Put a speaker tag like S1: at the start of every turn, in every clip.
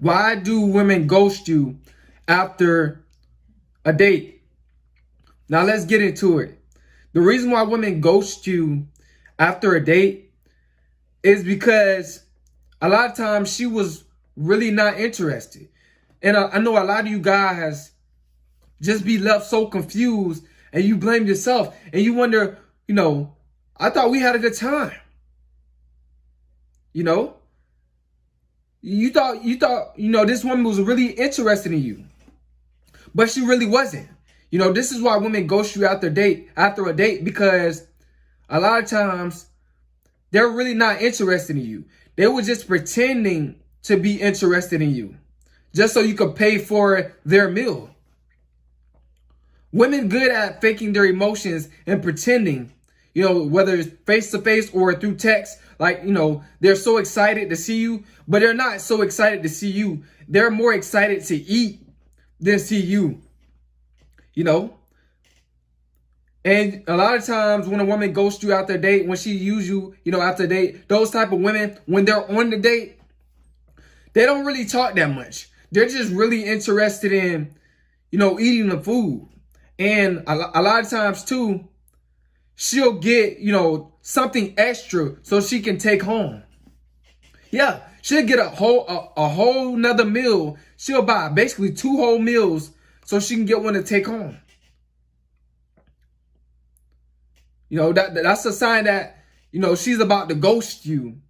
S1: Why do women ghost you after a date? Now let's get into it. The reason why women ghost you after a date is because a lot of times she was really not interested. And I know a lot of you guys just be left so confused and you blame yourself and you wonder, I thought we had a good time. You thought, this woman was really interested in you, but she really wasn't. This is why women ghost you after a date, because a lot of times they're really not interested in you. They were just pretending to be interested in you just so you could pay for their meal. Women good at faking their emotions and pretending, whether it's face to face or through text, they're so excited to see you, but they're not so excited to see you. They're more excited to eat than see you, And a lot of times when a woman ghosts you after a date, when she use you, after a date, those type of women, when they're on the date, they don't really talk that much. They're just really interested in, eating the food. And a lot of times too, she'll get, something extra so she can take home. Yeah, she'll get a whole nother meal. She'll buy basically 2 whole meals so she can get one to take home. That's a sign that, she's about to ghost you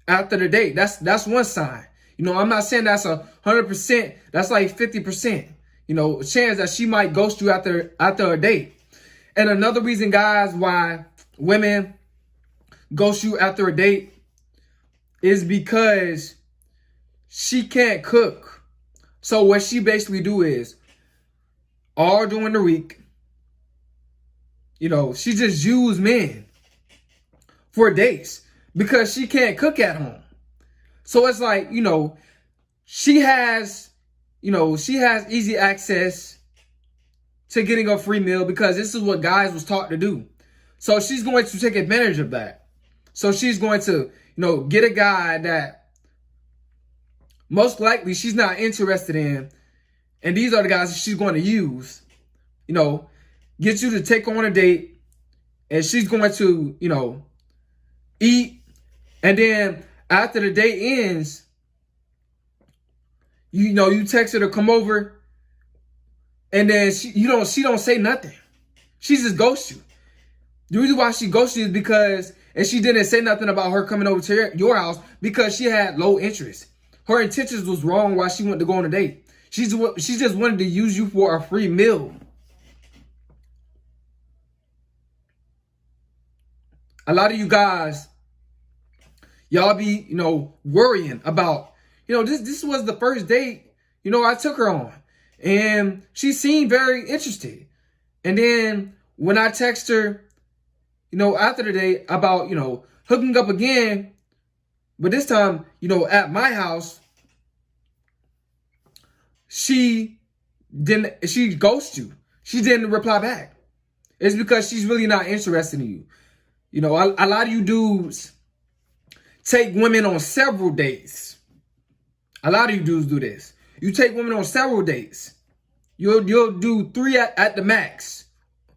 S1: after the date. That's one sign. I'm not saying that's 100%. That's like 50%. Chance that she might ghost you after a date. And another reason, guys, why women ghost you after a date is because she can't cook. So what she basically do is all during the week, she just use men for dates because she can't cook at home. So it's like, she has easy access to getting a free meal because this is what guys was taught to do. So she's going to take advantage of that. So she's going to, get a guy that most likely she's not interested in. And these are the guys that she's going to use, get you to take on a date. And she's going to, eat. And then after the date ends, you text her to come over. And then she don't say nothing. She just ghosts you. The reason why she ghosts you is because, and she didn't say nothing about her coming over to your house because she had low interest. Her intentions was wrong while she went to go on a date. She just wanted to use you for a free meal. A lot of you guys, y'all be, worrying about, this was the first date, I took her on. And she seemed very interested. And then when I text her, after the date about, hooking up again, but this time, at my house, she ghosted you. She didn't reply back. It's because she's really not interested in you. A lot of you dudes take women on several dates. A lot of you dudes do this. You take women on several dates. You'll do 3 at the max.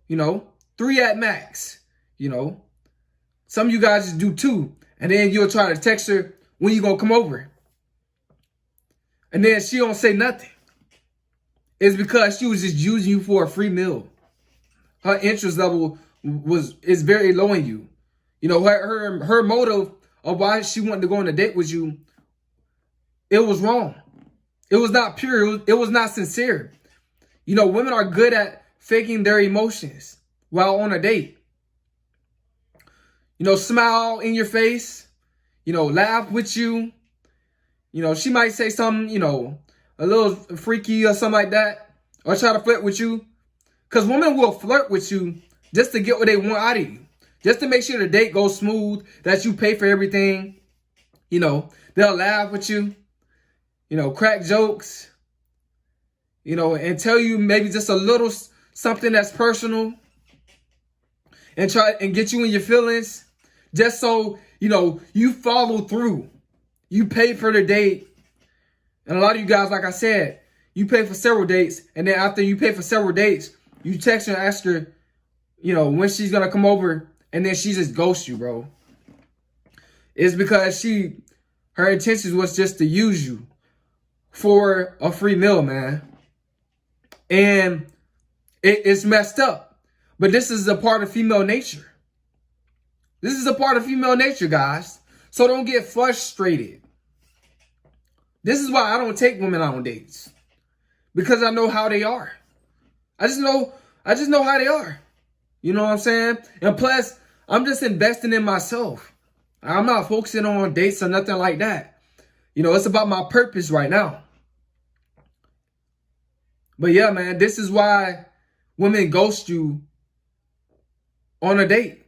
S1: 3 at max. Some of you guys just do 2. And then you'll try to text her when you gonna come over. And then she don't say nothing. It's because she was just using you for a free meal. Her interest level is very low in you. Her motive of why she wanted to go on a date with you, it was wrong. It was not pure. It was not sincere. Women are good at faking their emotions while on a date. Smile in your face, laugh with you. She might say something, a little freaky or something like that, or try to flirt with you. Because women will flirt with you just to get what they want out of you. Just to make sure the date goes smooth, that you pay for everything. They'll laugh with you, crack jokes, and tell you maybe just a little something that's personal and try and get you in your feelings just so, you follow through. You pay for the date. And a lot of you guys, like I said, you pay for several dates. And then after you pay for several dates, you text her and ask her, when she's going to come over. And then she just ghosts you, bro. It's because her intentions was just to use you for a free meal, man. And it's messed up. But this is a part of female nature. This is a part of female nature, guys. So don't get frustrated. This is why I don't take women out on dates. Because I know how they are. I just know how they are. You know what I'm saying? And plus, I'm just investing in myself. I'm not focusing on dates or nothing like that. It's about my purpose right now. But yeah, man, this is why women ghost you on a date.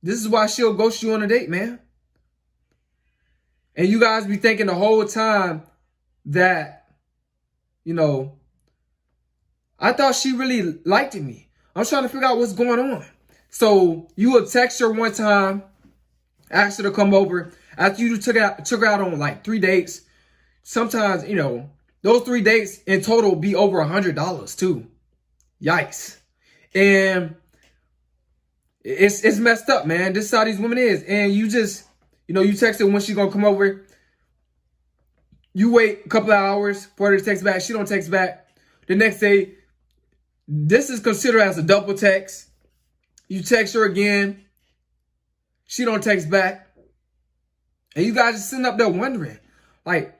S1: This is why she'll ghost you on a date, man. And you guys be thinking the whole time that, I thought she really liked me. I'm trying to figure out what's going on. So you would text her one time, ask her to come over. After you took her out on like 3 dates. Sometimes, those 3 dates in total be over $100 too. Yikes. And it's messed up, man. This is how these women is. And you just, you text her when she's going to come over. You wait a couple of hours for her to text back. She don't text back. The next day, this is considered as a double text. You text her again. She don't text back. And you guys just sitting up there wondering, like,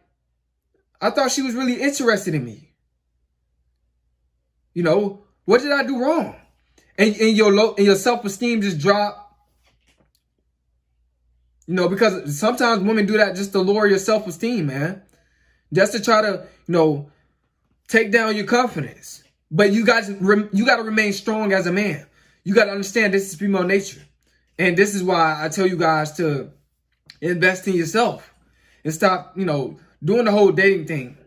S1: I thought she was really interested in me. What did I do wrong? And your self-esteem just dropped. Because sometimes women do that just to lower your self-esteem, man. Just to try to, take down your confidence. But you got to remain strong as a man. You got to understand this is female nature. And this is why I tell you guys to invest in yourself. And stop, doing the whole dating thing.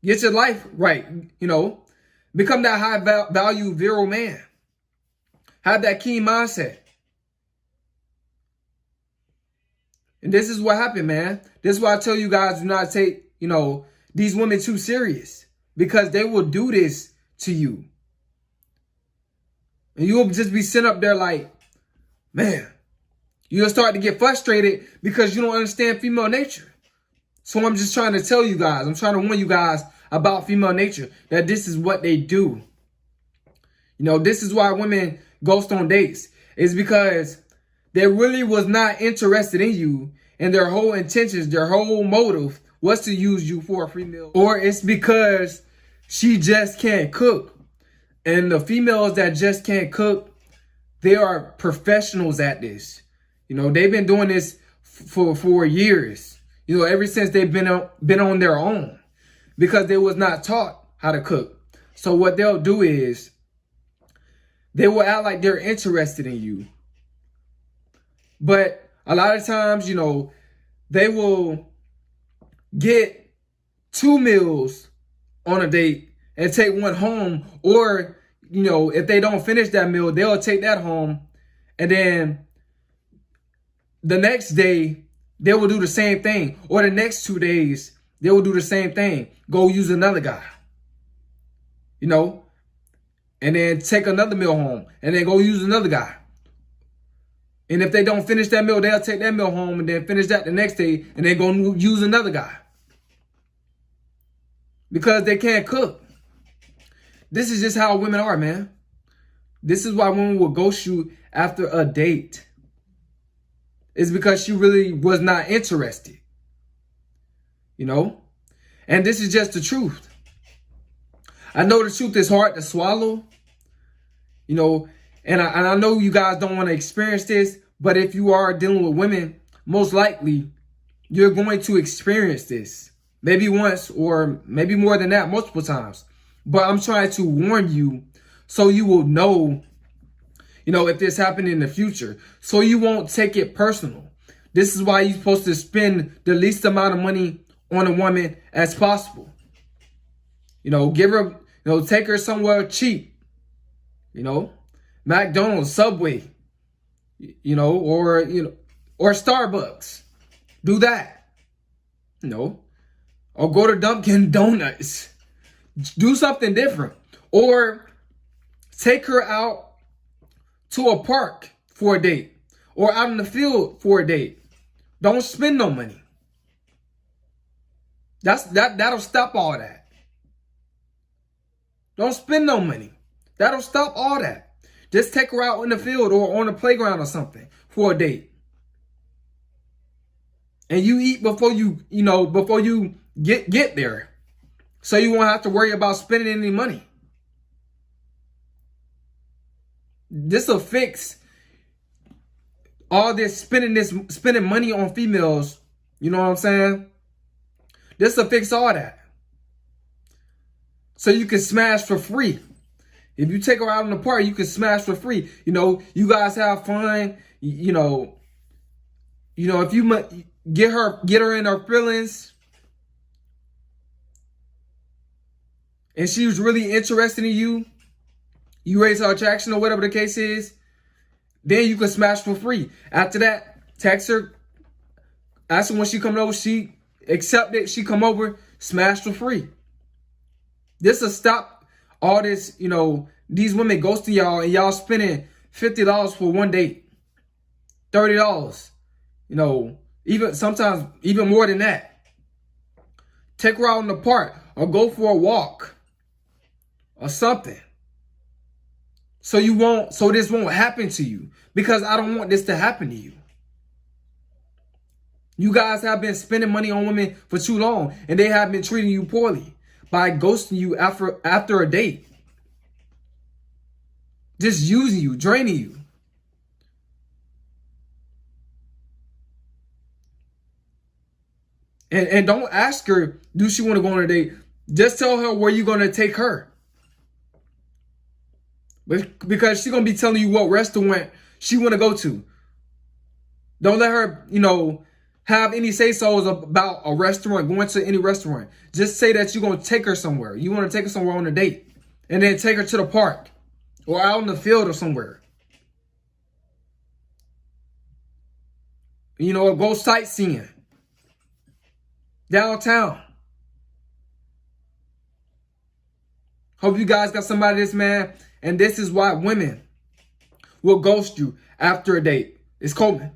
S1: Get your life right, Become that high value virile man. Have that keen mindset. And this is what happened, man. This is why I tell you guys do not take, these women too serious. Because they will do this to you. And you'll just be sitting up there like, man, you'll start to get frustrated because you don't understand female nature. So I'm just trying to tell you guys, I'm trying to warn you guys about female nature, that this is what they do. This is why women ghost on dates. It's because they really was not interested in you, and their whole intentions, their whole motive was to use you for a free meal. Or it's because she just can't cook. And the females that just can't cook, they are professionals at this. They've been doing this for years. Ever since they've been on their own, because they was not taught how to cook. So what they'll do is they will act like they're interested in you. But a lot of times, they will get 2 meals on a date and take one home. Or, if they don't finish that meal, they'll take that home. And then the next day, they will do the same thing. Or the next 2 days, they will do the same thing. Go use another guy. And then take another meal home. And then go use another guy. And if they don't finish that meal, they'll take that meal home and then finish that the next day. And then go use another guy. Because they can't cook. This is just how women are, man. This is why women will ghost you after a date. It's because she really was not interested. And this is just the truth. I know the truth is hard to swallow. And I know you guys don't want to experience this. But if you are dealing with women, most likely you're going to experience this. Maybe once or maybe more than that, multiple times. But I'm trying to warn you so you will know, if this happened in the future. So you won't take it personal. This is why you're supposed to spend the least amount of money on a woman as possible. Give her, take her somewhere cheap. McDonald's, Subway, or Starbucks. Do that. No. Or go to Dunkin' Donuts. Do something different. Or take her out to a park for a date. Or out in the field for a date. Don't spend no money. That'll stop all that. Don't spend no money. That'll stop all that. Just take her out in the field or on the playground or something for a date. And you eat before before you get there. So you won't have to worry about spending any money. This will fix all this spending money on females. You know what I'm saying? This will fix all that. So you can smash for free. If you take her out in the park, you can smash for free. You guys have fun. If you get her in her feelings, and she was really interested in you, you raise her attraction or whatever the case is, then you can smash for free. After that, text her, ask her when she coming over, she accept it, she come over, smash for free. This will stop all this, these women ghosting y'all and y'all spending $50 for one date, $30, even sometimes even more than that. Take her out in the park or go for a walk or something. So this won't happen to you, because I don't want this to happen to you. You guys have been spending money on women for too long, and they have been treating you poorly by ghosting you after a date. Just using you, draining you. And don't ask her, do she want to go on a date? Just tell her where you're going to take her. Because she's going to be telling you what restaurant she want to go to. Don't let her, have any say-sos about a restaurant, going to any restaurant. Just say that you're going to take her somewhere. You want to take her somewhere on a date. And then take her to the park. Or out in the field or somewhere. Or go sightseeing. Downtown. Hope you guys got somebody this, man. And this is why women will ghost you after a date. It's Coleman.